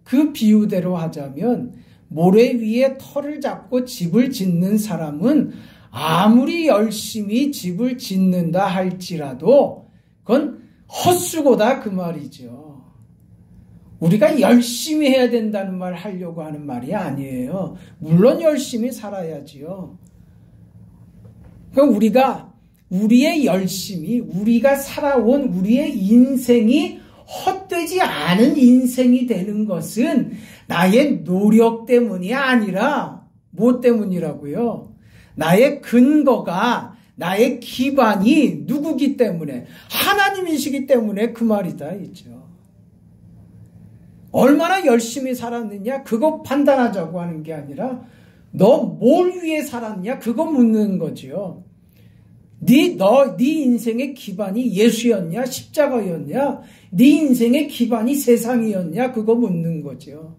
그 비유대로 하자면 모래 위에 터를 잡고 집을 짓는 사람은 아무리 열심히 집을 짓는다 할지라도 그건 헛수고다 그 말이죠. 우리가 열심히 해야 된다는 말 하려고 하는 말이 아니에요. 물론 열심히 살아야지요. 그러니까 우리의 열심이, 우리가 살아온 우리의 인생이 헛되지 않은 인생이 되는 것은 나의 노력 때문이 아니라 뭐 때문이라고요? 나의 근거가, 나의 기반이 누구기 때문에? 하나님이시기 때문에 그 말이다 있죠. 얼마나 열심히 살았느냐 그거 판단하자고 하는 게 아니라 너 뭘 위해 살았냐 그거 묻는 거지요. 네 인생의 기반이 예수였냐 십자가였냐, 네 인생의 기반이 세상이었냐 그거 묻는 거죠.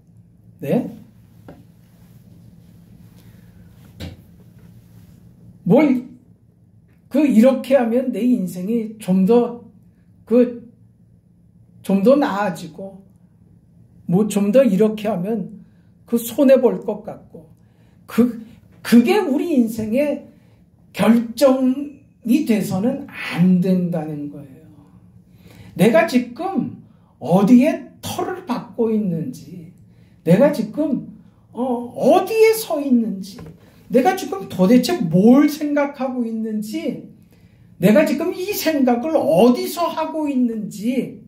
네? 이렇게 하면 내 인생이 좀 더 나아지고, 좀 더 이렇게 하면 손해볼 것 같고, 그게 우리 인생의 결정이 돼서는 안 된다는 거예요. 내가 지금 어디에 털을 박고 있는지, 내가 지금 어디에 서 있는지, 내가 지금 도대체 뭘 생각하고 있는지, 내가 지금 이 생각을 어디서 하고 있는지,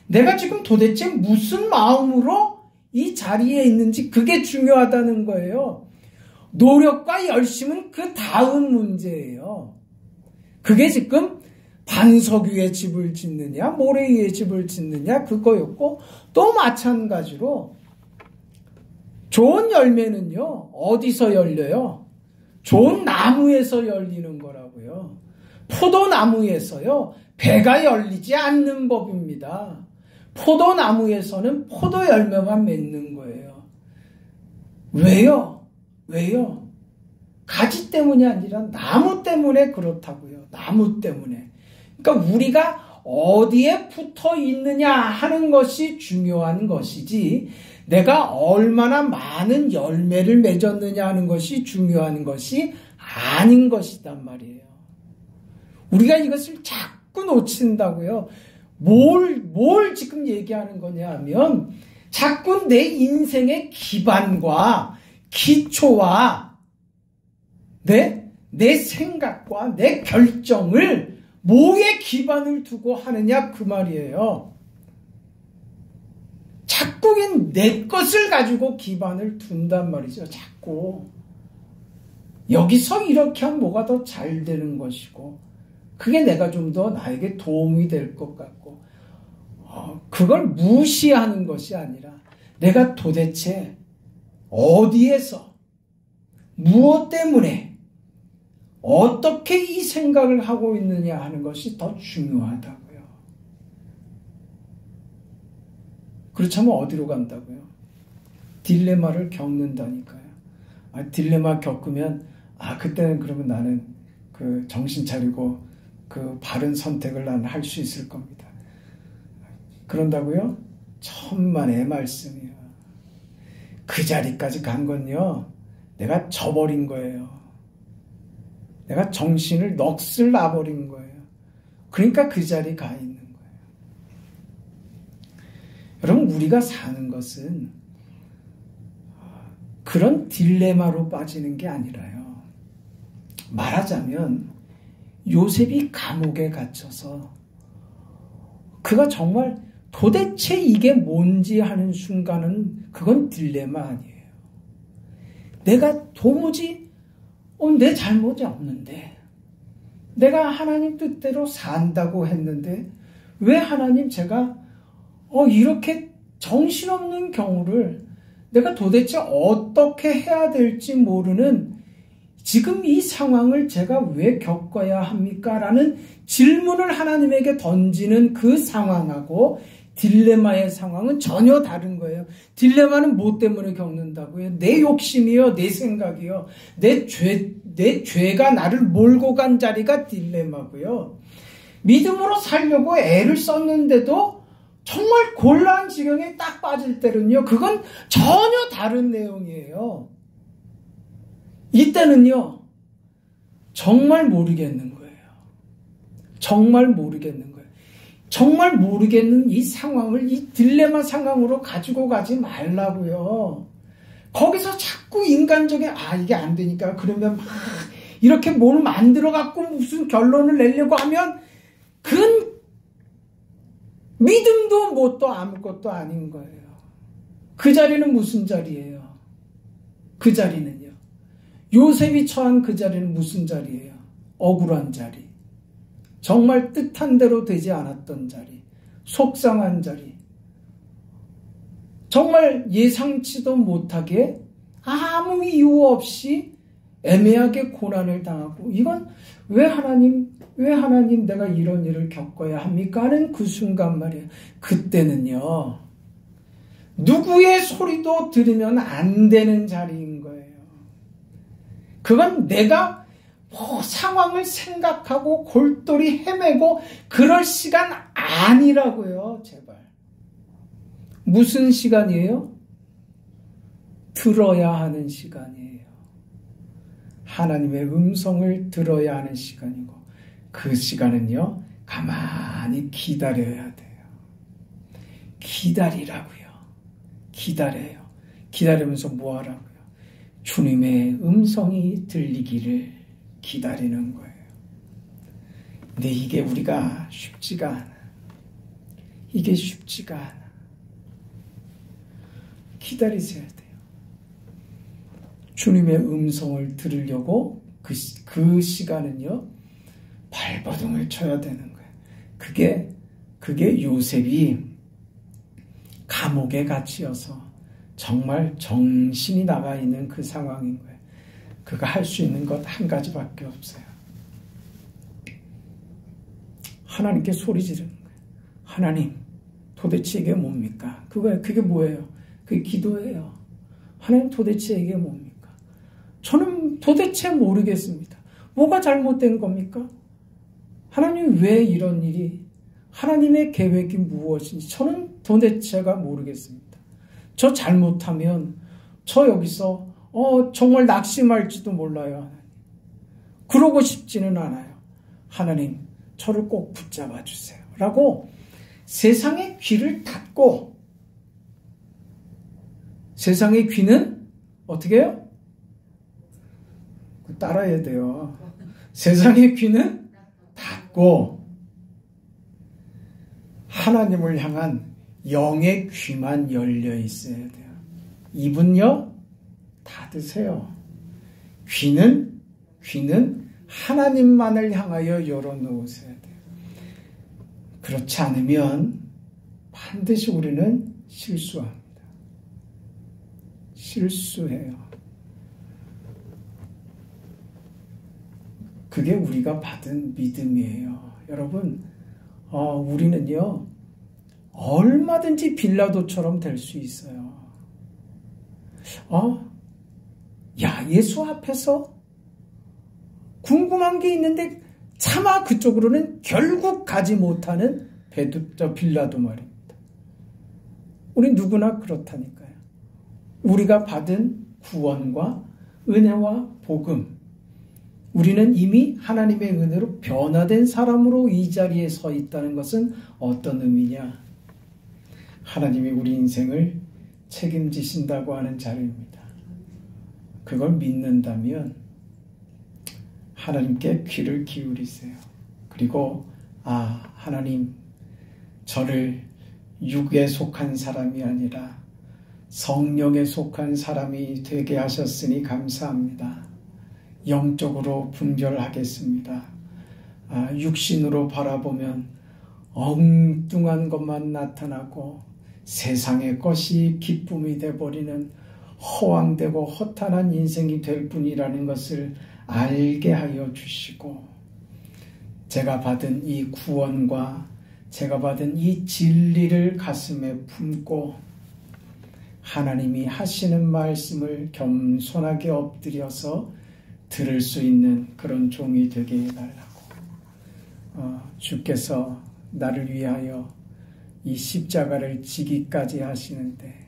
내가 지금 도대체 무슨 마음으로 이 자리에 있는지 그게 중요하다는 거예요. 노력과 열심은 그 다음 문제예요. 그게 지금 반석 위에 집을 짓느냐 모래 위에 집을 짓느냐 그거였고, 또 마찬가지로 좋은 열매는요 어디서 열려요? 좋은 나무에서 열리는 거라고요. 포도나무에서요 배가 열리지 않는 법입니다. 포도나무에서는 포도 열매만 맺는 거예요. 왜요? 가지 때문이 아니라 나무 때문에 그렇다고요. 나무 때문에. 그러니까 우리가 어디에 붙어 있느냐 하는 것이 중요한 것이지, 내가 얼마나 많은 열매를 맺었느냐 하는 것이 중요한 것이 아닌 것이단 말이에요. 우리가 이것을 자꾸 놓친다고요. 뭘 지금 얘기하는 거냐 하면, 자꾸 내 인생의 기반과 기초와 내 생각과 내 결정을 뭐에 기반을 두고 하느냐 그 말이에요. 자꾸 내 것을 가지고 기반을 둔단 말이죠. 자꾸 여기서 이렇게 하면 뭐가 더 잘 되는 것이고, 그게 내가 좀 더 나에게 도움이 될 것 같고, 그걸 무시하는 것이 아니라 내가 도대체 어디에서 무엇 때문에 어떻게 이 생각을 하고 있느냐 하는 것이 더 중요하다고요. 그렇다면 어디로 간다고요? 딜레마를 겪는다니까요. 딜레마 겪으면 그때는 그러면 나는 그 정신 차리고 그 바른 선택을 나는 할 수 있을 겁니다. 그런다고요? 천만의 말씀이요. 그 자리까지 간 건요, 내가 져버린 거예요. 내가 정신을 넋을 놔버린 거예요. 그러니까 그 자리에 가 있는 거예요. 여러분, 우리가 사는 것은 그런 딜레마로 빠지는 게 아니라요. 말하자면 요셉이 감옥에 갇혀서 그가 정말 도대체 이게 뭔지 하는 순간은 그건 딜레마 아니에요. 내가 도무지 내 잘못이 없는데 내가 하나님 뜻대로 산다고 했는데 왜 하나님 제가 이렇게 정신없는 경우를 내가 도대체 어떻게 해야 될지 모르는 지금 이 상황을 제가 왜 겪어야 합니까? 라는 질문을 하나님에게 던지는 그 상황하고 딜레마의 상황은 전혀 다른 거예요. 딜레마는 뭐 때문에 겪는다고요? 내 욕심이요, 내 생각이요, 내 죄가 나를 몰고 간 자리가 딜레마고요. 믿음으로 살려고 애를 썼는데도 정말 곤란한 지경에 딱 빠질 때는요, 그건 전혀 다른 내용이에요. 이때는요, 정말 모르겠는 거예요. 정말 모르겠는 거예요. 정말 모르겠는 이 상황을 이 딜레마 상황으로 가지고 가지 말라고요. 거기서 자꾸 인간적인 이게 안 되니까 그러면 막 이렇게 뭘 만들어 갖고 무슨 결론을 내려고 하면 그건 믿음도 뭣도 아무것도 아닌 거예요. 그 자리는 무슨 자리예요? 그 자리는요. 요셉이 처한 그 자리는 무슨 자리예요? 억울한 자리. 정말 뜻한 대로 되지 않았던 자리. 속상한 자리. 정말 예상치도 못하게 아무 이유 없이 애매하게 고난을 당하고 이건 왜 하나님 내가 이런 일을 겪어야 합니까? 하는 그 순간 말이에요. 그때는요. 누구의 소리도 들으면 안 되는 자리인 거예요. 그건 내가 상황을 생각하고 골똘히 헤매고 그럴 시간 아니라고요. 제발. 무슨 시간이에요? 들어야 하는 시간이에요. 하나님의 음성을 들어야 하는 시간이고 그 시간은요. 가만히 기다려야 돼요. 기다리라고요. 기다려요. 기다리면서 뭐 하라고요? 주님의 음성이 들리기를 기다리는 거예요. 근데 이게 우리가 쉽지가 않아. 이게 쉽지가 않아. 기다리셔야 돼요. 주님의 음성을 들으려고 그 시간은요. 발버둥을 쳐야 되는 거예요. 그게 요셉이 감옥에 갇혀서 정말 정신이 나가 있는 그 상황인 거예요. 그가 할 수 있는 것 한 가지밖에 없어요. 하나님께 소리 지르는 거예요. 하나님, 도대체 이게 뭡니까? 그게 뭐예요? 그게 기도예요. 하나님, 도대체 이게 뭡니까? 저는 도대체 모르겠습니다. 뭐가 잘못된 겁니까? 하나님, 왜 이런 일이, 하나님의 계획이 무엇인지 저는 도대체가 모르겠습니다. 저 잘못하면 저 여기서 정말 낙심할지도 몰라요. 하나님. 그러고 싶지는 않아요. 하나님, 저를 꼭 붙잡아 주세요. 라고 세상의 귀를 닫고 세상의 귀는 어떻게 해요? 따라야 돼요. 세상의 귀는 닫고 하나님을 향한 영의 귀만 열려 있어야 돼요. 입은요, 닫으세요. 귀는 하나님만을 향하여 열어놓으셔야 돼요. 그렇지 않으면 반드시 우리는 실수합니다. 실수해요. 그게 우리가 받은 믿음이에요. 여러분, 우리는요, 얼마든지 빌라도처럼 될 수 있어요. 예수 앞에서 궁금한 게 있는데 차마 그쪽으로는 결국 가지 못하는 빌라도 말입니다. 우리 누구나 그렇다니까요. 우리가 받은 구원과 은혜와 복음, 우리는 이미 하나님의 은혜로 변화된 사람으로 이 자리에 서 있다는 것은 어떤 의미냐? 하나님이 우리 인생을 책임지신다고 하는 자료입니다. 그걸 믿는다면 하나님께 귀를 기울이세요. 그리고 하나님, 저를 육에 속한 사람이 아니라 성령에 속한 사람이 되게 하셨으니 감사합니다. 영적으로 분별하겠습니다. 육신으로 바라보면 엉뚱한 것만 나타나고 세상의 것이 기쁨이 되어버리는 허황되고 허탄한 인생이 될 뿐이라는 것을 알게 하여 주시고, 제가 받은 이 구원과 제가 받은 이 진리를 가슴에 품고 하나님이 하시는 말씀을 겸손하게 엎드려서 들을 수 있는 그런 종이 되게 해달라고. 주께서 나를 위하여 이 십자가를 지기까지 하시는데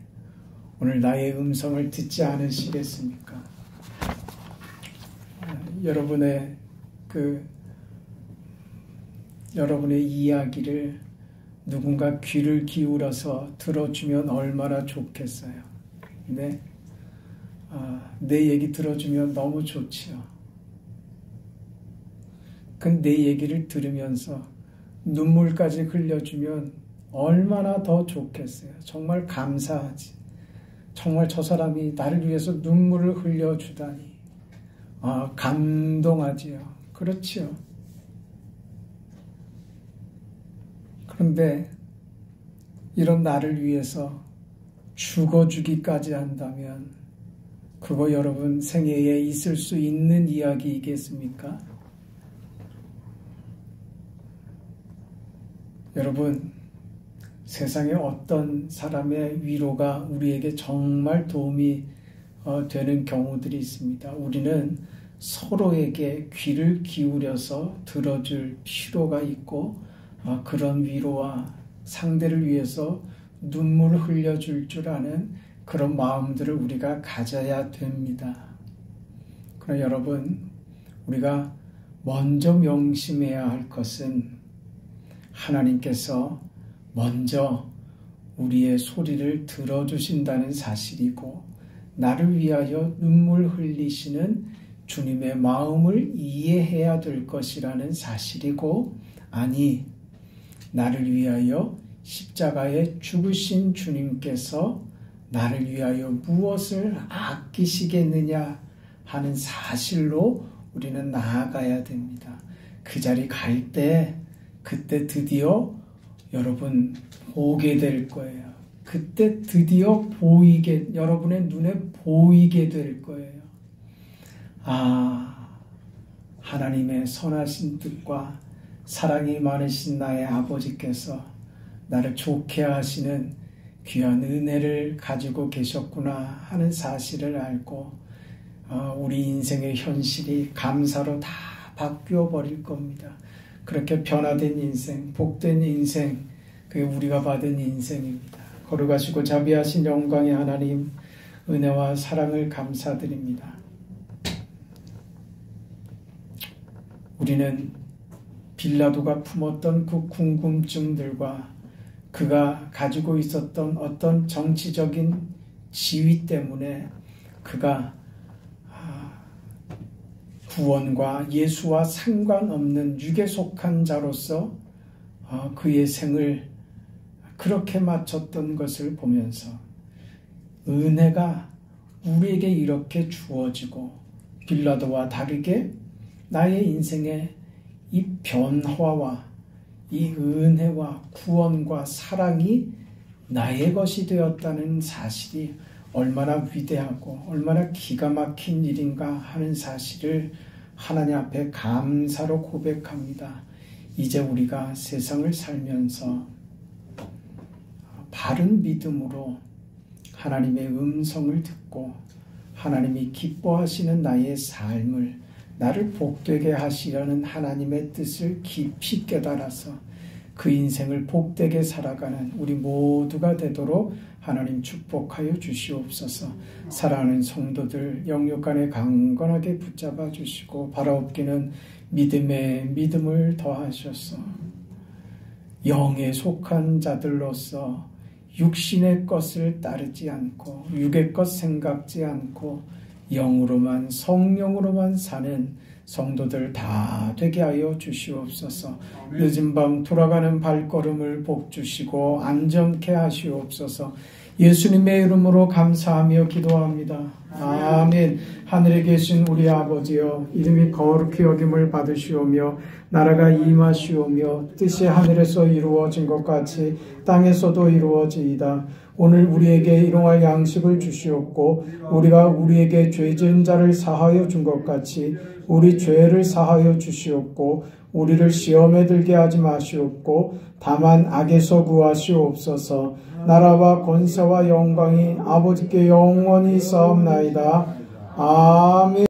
오늘 나의 음성을 듣지 않으시겠습니까? 여러분의 이야기를 누군가 귀를 기울여서 들어주면 얼마나 좋겠어요. 근데 내 얘기 들어주면 너무 좋지요. 내 얘기를 들으면서 눈물까지 흘려주면 얼마나 더 좋겠어요. 정말 감사하지. 정말 저 사람이 나를 위해서 눈물을 흘려주다니. 감동하지요. 그렇지요. 그런데 이런 나를 위해서 죽어주기까지 한다면 그거 여러분 생애에 있을 수 있는 이야기이겠습니까? 여러분, 세상에 어떤 사람의 위로가 우리에게 정말 도움이 되는 경우들이 있습니다. 우리는 서로에게 귀를 기울여서 들어줄 필요가 있고, 그런 위로와 상대를 위해서 눈물을 흘려줄 줄 아는 그런 마음들을 우리가 가져야 됩니다. 그러나 여러분, 우리가 먼저 명심해야 할 것은 하나님께서 먼저 우리의 소리를 들어주신다는 사실이고, 나를 위하여 눈물 흘리시는 주님의 마음을 이해해야 될 것이라는 사실이고, 아니, 나를 위하여 십자가에 죽으신 주님께서 나를 위하여 무엇을 아끼시겠느냐 하는 사실로 우리는 나아가야 됩니다. 그 자리 갈 때, 그때 드디어 여러분 보게 될 거예요. 그때 드디어 여러분의 눈에 보이게 될 거예요. 하나님의 선하신 뜻과 사랑이 많으신 나의 아버지께서 나를 좋게 하시는 귀한 은혜를 가지고 계셨구나 하는 사실을 알고 우리 인생의 현실이 감사로 다 바뀌어 버릴 겁니다. 그렇게 변화된 인생, 복된 인생, 그게 우리가 받은 인생입니다. 거룩하시고 자비하신 영광의 하나님, 은혜와 사랑을 감사드립니다. 우리는 빌라도가 품었던 그 궁금증들과 그가 가지고 있었던 어떤 정치적인 지위 때문에 그가 구원과 예수와 상관없는 육에 속한 자로서 그의 생을 그렇게 마쳤던 것을 보면서 은혜가 우리에게 이렇게 주어지고 빌라도와 다르게 나의 인생에 이 변화와 이 은혜와 구원과 사랑이 나의 것이 되었다는 사실이 얼마나 위대하고 얼마나 기가 막힌 일인가 하는 사실을 하나님 앞에 감사로 고백합니다. 이제 우리가 세상을 살면서 바른 믿음으로 하나님의 음성을 듣고 하나님이 기뻐하시는 나의 삶을 나를 복되게 하시려는 하나님의 뜻을 깊이 깨달아서 그 인생을 복되게 살아가는 우리 모두가 되도록 하나님 축복하여 주시옵소서. 사랑하는 성도들 영육 간에 강건하게 붙잡아 주시고 바라옵기는 믿음에 믿음을 더하셔서 영에 속한 자들로서 육신의 것을 따르지 않고 육의 것 생각지 않고 영으로만 성령으로만 사는 성도들 다 되게 하여 주시옵소서. 늦은 밤 돌아가는 발걸음을 복 주시고 안전케 하시옵소서. 예수님의 이름으로 감사하며 기도합니다. 아멘. 하늘에 계신 우리 아버지여, 이름이 거룩히 여김을 받으시오며 나라가 임하시오며 뜻이 하늘에서 이루어진 것 같이 땅에서도 이루어지이다. 오늘 우리에게 일용할 양식을 주시옵고 우리가 우리에게 죄 지은 자를 사하여 준 것 같이 우리 죄를 사하여 주시옵고 우리를 시험에 들게 하지 마시옵고 다만 악에서 구하시옵소서. 나라와 권세와 영광이 아버지께 영원히 있사옵나이다. 아멘.